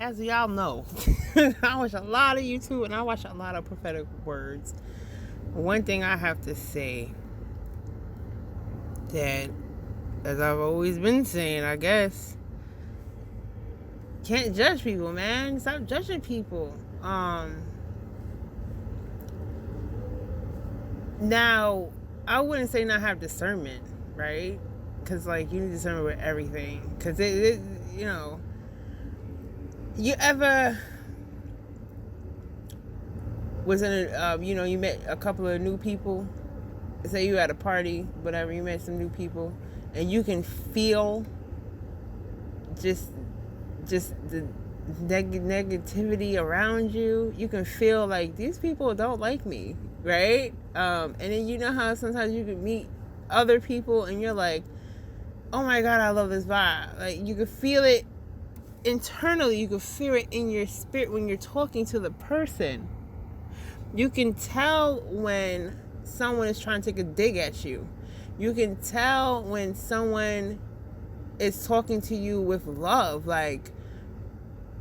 as y'all know, I watch a lot of YouTube and I watch a lot of prophetic words. One thing I have to say that, as I've always been saying, I guess, can't judge people, man. Stop judging people. Now, I wouldn't say not have discernment, right? Because, like, you need discernment with everything. Because, you know, you ever was in a, you met a couple of new people. Say you at a party, whatever, you met some new people, and you can feel just the negativity around you. You can feel like these people don't like me, right? And then you know how sometimes you can meet other people and you're like, oh my God, I love this vibe. Like, you can feel it internally. You can feel it in your spirit when you're talking to the person. You can tell when someone is trying to take a dig at you. You can tell when someone is talking to you with love. Like,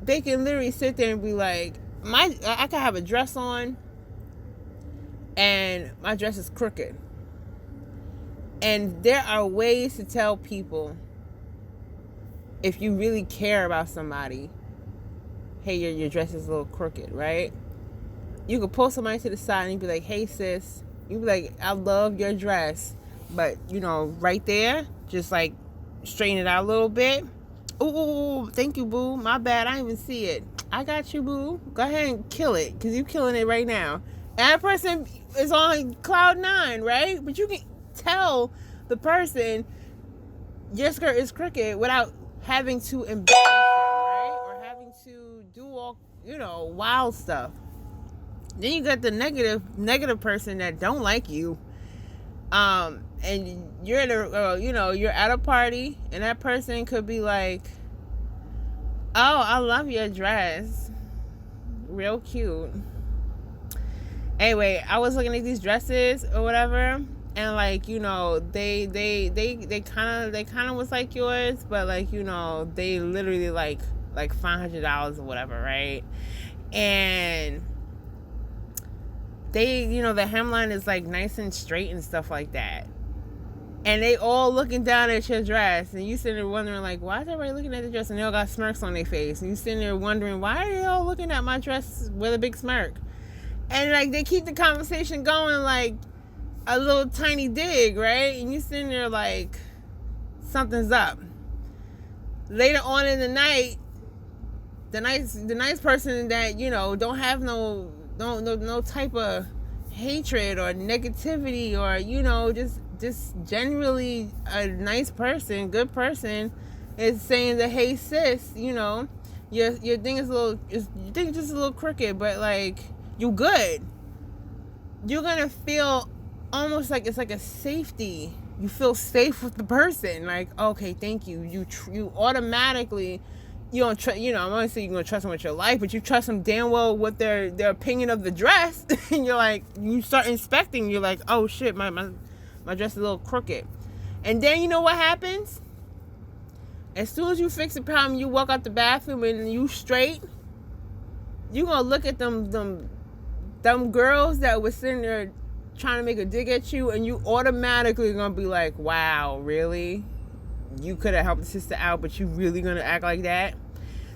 they can literally sit there and be like, I could have a dress on and my dress is crooked. And there are ways to tell people, if you really care about somebody, hey, your dress is a little crooked, right? You could pull somebody to the side and you'd be like, hey sis, you'd be like, I love your dress, but right there, just like straighten it out a little bit. Ooh, thank you, boo. My bad, I didn't even see it. I got you, boo. Go ahead and kill it, because you're killing it right now. And that person is on cloud 9, right? But you can tell the person your skirt is crooked without having to embarrass them, right? Or having to do all, wild stuff. Then you got the negative person that don't like you. And you're at you're at a party, and that person could be like, oh, I love your dress, real cute. Anyway, I was looking at these dresses or whatever, and like, they kind of was like yours, but like, they literally like $500 or whatever, right? And they, the hemline is like nice and straight and stuff like that. And they all looking down at your dress, and you sitting there wondering, like, why is everybody looking at the dress? And they all got smirks on their face. And you sitting there wondering, why are they all looking at my dress with a big smirk? And like, they keep the conversation going like a little tiny dig, right? And you sitting there like, something's up. Later on in the night, the nice person that, don't have no type of hatred or negativity, or just generally a nice person, good person, is saying that, hey sis, your thing is just a little crooked, but like, you good. You're gonna feel almost like it's like a safety. You feel safe with the person, like, okay, thank you. You automatically, you don't trust, I'm not saying you're gonna trust them with your life, but you trust them damn well with their opinion of the dress. And you're like, you start inspecting, you're like, oh shit, my dress is a little crooked. And then you know what happens? As soon as you fix the problem, you walk out the bathroom and you straight, you gonna look at them girls that was sitting there trying to make a dig at you, and you automatically gonna be like, wow, really? You could have helped the sister out, but you really gonna act like that?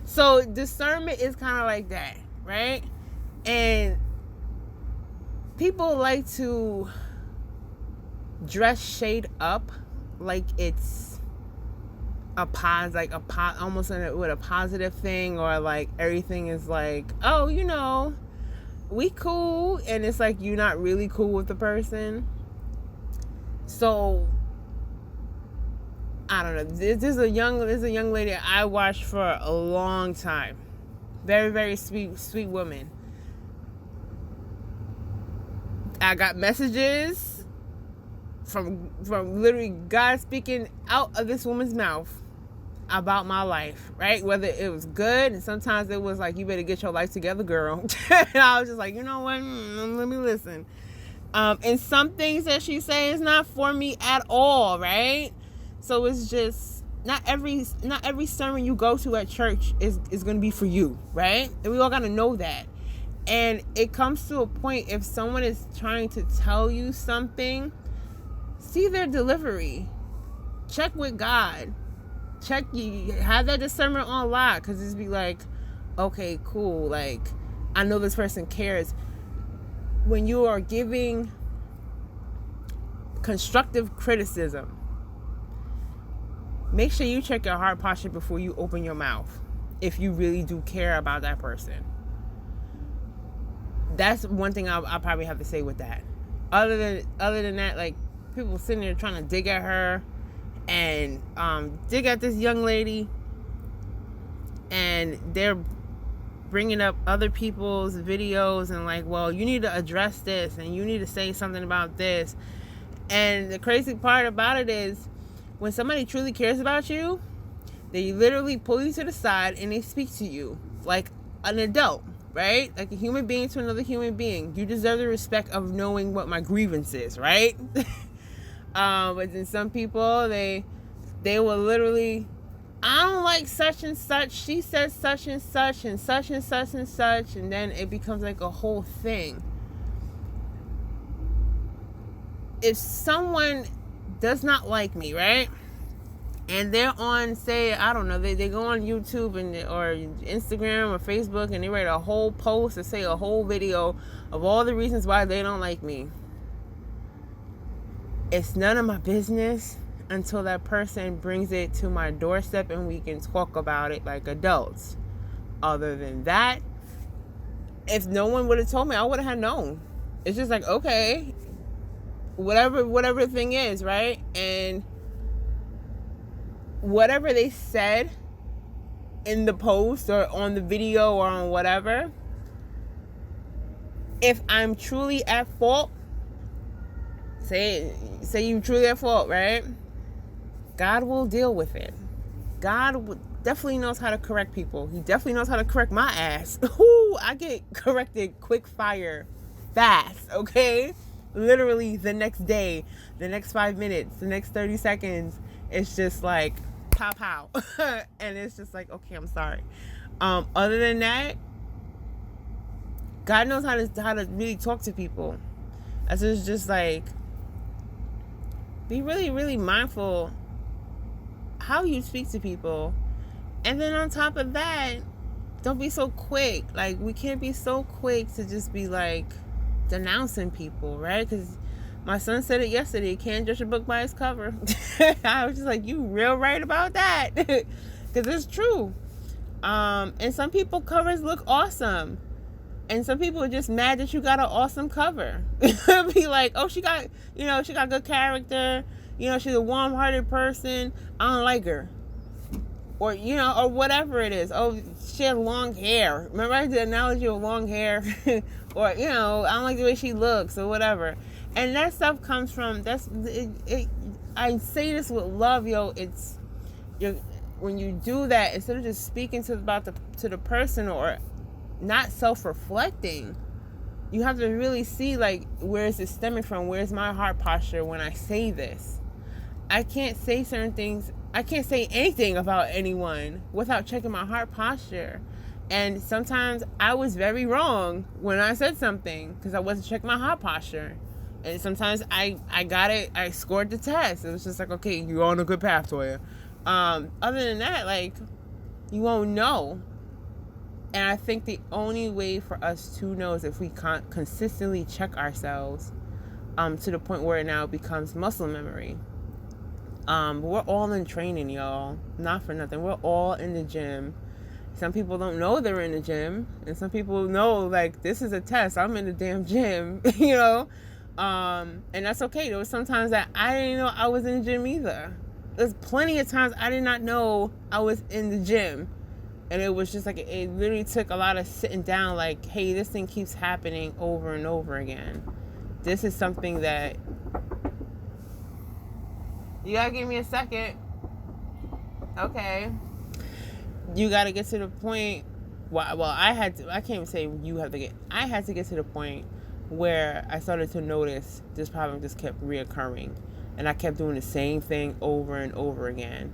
So discernment is kind of like that, right? And people like to dress shade up like it's almost with a positive thing, or like everything is like, oh, we cool, and it's like you're not really cool with the person. So I don't know. There's a young lady I watched for a long time. Very, very sweet woman. I got messages from literally God speaking out of this woman's mouth about my life, right? Whether it was good, and sometimes it was like, you better get your life together, girl. And I was just like, you know what? Let me listen. And some things that she say is not for me at all, right? So it's just, not every sermon you go to at church is going to be for you, right? And we all got to know that. And it comes to a point, if someone is trying to tell you something, see their delivery. Check with God. Check, you have that discernment on lock, because it's be like, okay, cool, like, I know this person cares. When you are giving constructive criticism, make sure you check your heart posture before you open your mouth, if you really do care about that person. That's one thing I'll probably have to say with that. Other than that, like, people sitting there trying to dig at her and dig at this young lady, and they're bringing up other people's videos and like, well, you need to address this and you need to say something about this. And the crazy part about it is, when somebody truly cares about you, they literally pull you to the side and they speak to you like an adult, right? Like a human being to another human being. You deserve the respect of knowing what my grievance is, right? But then some people, they will literally, I don't like such and such, she says such and such and such and such and such, and then it becomes like a whole thing. If someone does not like me, right, and they're on, say, I don't know, they go on YouTube or Instagram or Facebook, and they write a whole post or say a whole video of all the reasons why they don't like me, it's none of my business until that person brings it to my doorstep and we can talk about it like adults. Other than that, if no one would have told me, I would have had known. It's just like, okay, whatever the thing is, right? And whatever they said in the post or on the video or on whatever, if I'm truly at fault, say you truly at fault, right? God will deal with it. God definitely knows how to correct people. He definitely knows how to correct my ass. Ooh, I get corrected quick fire, fast, okay? Literally the next day, the next 5 minutes, the next 30 seconds. It's just like, pow, pow. And it's just like, okay, I'm sorry. Other than that, God knows how to really talk to people. It's just like, be really, really mindful how you speak to people. And then on top of that, don't be so quick. Like, we can't be so quick to just be like denouncing people, right? Because my son said it yesterday, you can't judge a book by its cover. I was just like, you real right about that. Because it's true. And some people covers look awesome, and some people are just mad that you got an awesome cover. Be like, oh, she got good character, she's a warm-hearted person, I don't like her, or or whatever it is. Oh, she has long hair. Remember I did the analogy of long hair? Or I don't like the way she looks, or whatever. And that stuff comes from, I say this with love, when you do that, instead of just speaking to the person or not self-reflecting, you have to really see, like, where is it stemming from? Where's my heart posture when I say this? I can't say certain things. I can't say anything about anyone without checking my heart posture. And sometimes I was very wrong when I said something because I wasn't checking my heart posture. And sometimes I got it. I scored the test. It was just like, okay, you're on a good path, Toya. Other than that, like, you won't know. And I think the only way for us to know is if we consistently check ourselves to the point where it now becomes muscle memory. We're all in training, y'all. Not for nothing. We're all in the gym. Some people don't know they're in the gym. And some people know, like, this is a test. I'm in the damn gym, And that's okay. There was sometimes that I didn't know I was in the gym either. There's plenty of times I did not know I was in the gym. And it was just like, it literally took a lot of sitting down, like, hey, this thing keeps happening over and over again. This is something that, you gotta give me a second. Okay. You gotta get to the point, I can't even say you have to get, I had to get to the point where I started to notice this problem just kept reoccurring. And I kept doing the same thing over and over again.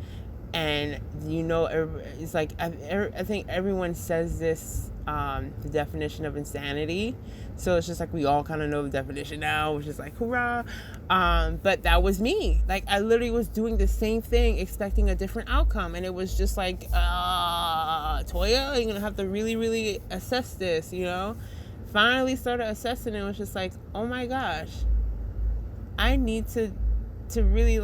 And it's like I think everyone says this, the definition of insanity. So it's just like we all kind of know the definition now, which is like hoorah. But that was me. Like I literally was doing the same thing, expecting a different outcome, and it was just like, Toya, you're gonna have to really, really assess this. Finally started assessing it. It was just like, oh my gosh, I need to really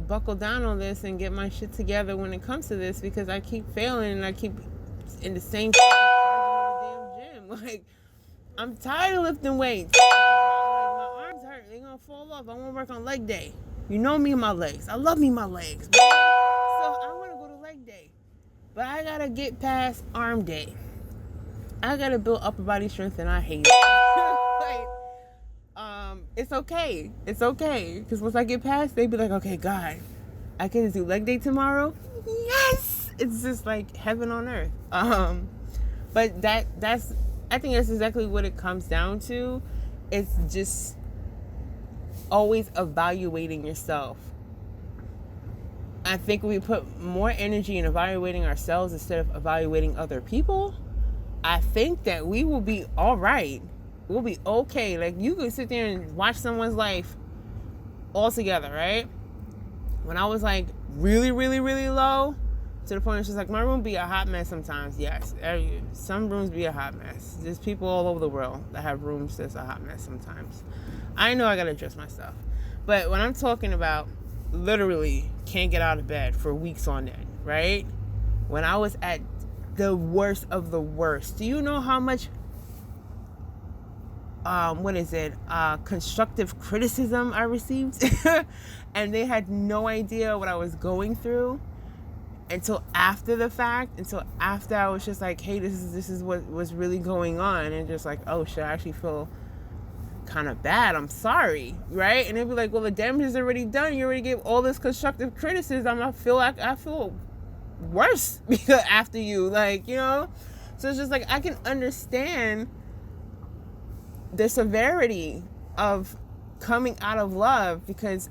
buckle down on this and get my shit together when it comes to this, because I keep failing and I keep in the same damn gym. Like, I'm tired of lifting weights. Like, my arms hurt. They're gonna fall off. I want to work on leg day. You know me and my legs. I love me my legs. So I want to go to leg day. But I gotta get past arm day. I gotta build upper body strength, and I hate it. It's okay. It's okay. Because once I get past, they be like, okay, God, I can do leg day tomorrow? Yes! It's just like heaven on earth. But I think that's exactly what it comes down to. It's just always evaluating yourself. I think we put more energy in evaluating ourselves instead of evaluating other people. I think that we will be all right. We'll be okay. Like, you could sit there and watch someone's life all together, right? When I was like really, really, really low, to the point it's just like my room be a hot mess sometimes. Yes, some rooms be a hot mess. There's people all over the world that have rooms that's a hot mess sometimes. I know I gotta adjust my stuff. But when I'm talking about literally can't get out of bed for weeks on end, right? When I was at the worst of the worst, do you know how much constructive criticism I received? And they had no idea what I was going through until after the fact, until after I was just like, hey, this is what was really going on, and just like, oh shit, I actually feel kind of bad, I'm sorry, right? And they'd be like, well, the damage is already done, you already gave all this constructive criticism, I feel worse because after you, so it's just like I can understand the severity of coming out of love, because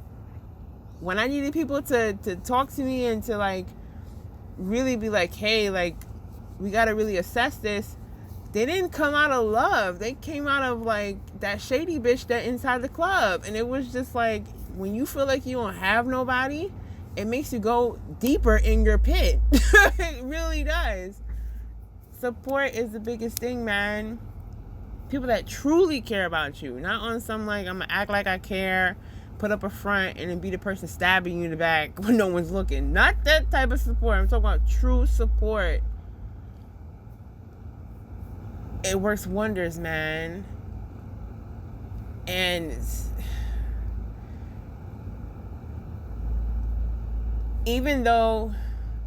when I needed people to talk to me and to like really be like, hey, like we gotta really assess this, they didn't come out of love. They came out of like that shady bitch that inside the club. And it was just like, when you feel like you don't have nobody, it makes you go deeper in your pit. It really does. Support is the biggest thing, man. People that truly care about you, not on some like, I'm gonna act like I care, put up a front, and then be the person stabbing you in the back when no one's looking. Not that type of support. I'm talking about true support. It works wonders, man. And even though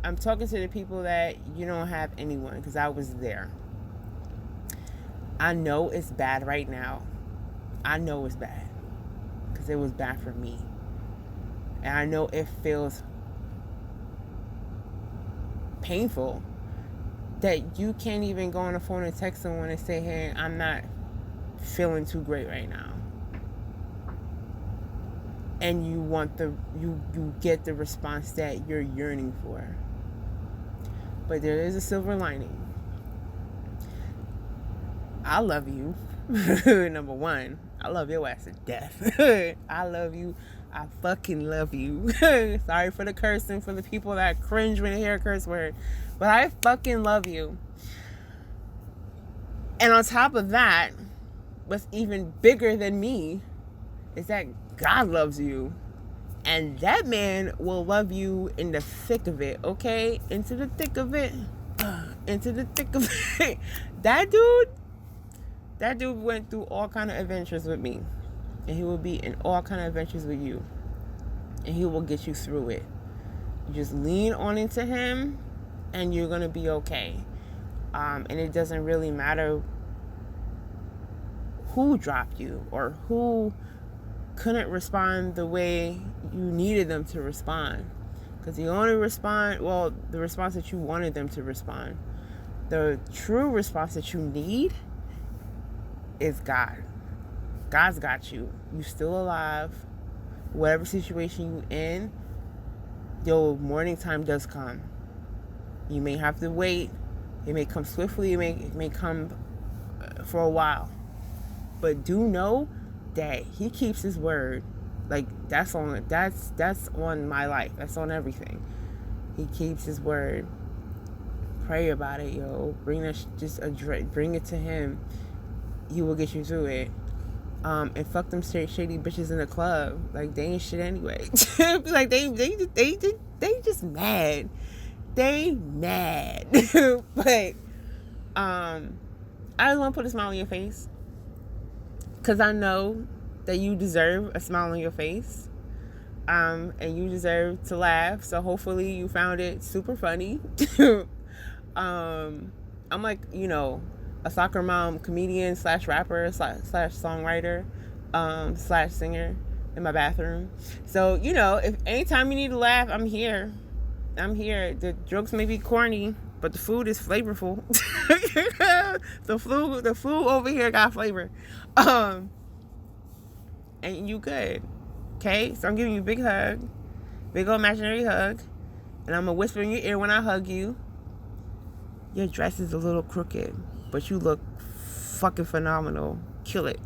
I'm talking to the people that you don't have anyone, because I was there, I know it's bad right now. I know it's bad because it was bad for me. And I know it feels painful that you can't even go on the phone and text someone and say, hey, I'm not feeling too great right now. And you want you get the response that you're yearning for. But there is a silver lining. I love you. Number one, I love your ass to death. I love you. I fucking love you. Sorry for the cursing, for the people that cringe when they hear a curse word. But I fucking love you. And on top of that, what's even bigger than me is that God loves you. And that man will love you in the thick of it, okay? Into the thick of it. Into the thick of it. That dude went through all kind of adventures with me. And he will be in all kind of adventures with you. And he will get you through it. You just lean on into him, and you're going to be okay. And it doesn't really matter who dropped you or who couldn't respond the way you needed them to respond. Because the only the response that you wanted them to respond. The true response that you need is God. God's got you. You're still alive. Whatever situation you're in, your morning time does come. You may have to wait. It may come swiftly. It may come for a while. But do know that he keeps his word. Like, that's on my life. That's on everything. He keeps his word. Pray about it, yo. Bring it to him. He will get you through it. And fuck them shady bitches in the club. Like, they ain't shit anyway. Like, they just mad. They mad. But I just want to put a smile on your face, because I know that you deserve a smile on your face, and you deserve to laugh. So hopefully you found it super funny. I'm like, a soccer mom, comedian / rapper / songwriter / singer in my bathroom. So, if anytime you need to laugh, I'm here. The jokes may be corny, but the food is flavorful. The food over here got flavor. And you good. Okay? So I'm giving you a big hug. Big old imaginary hug. And I'm going to whisper in your ear when I hug you. Your dress is a little crooked, but you look fucking phenomenal. Kill it.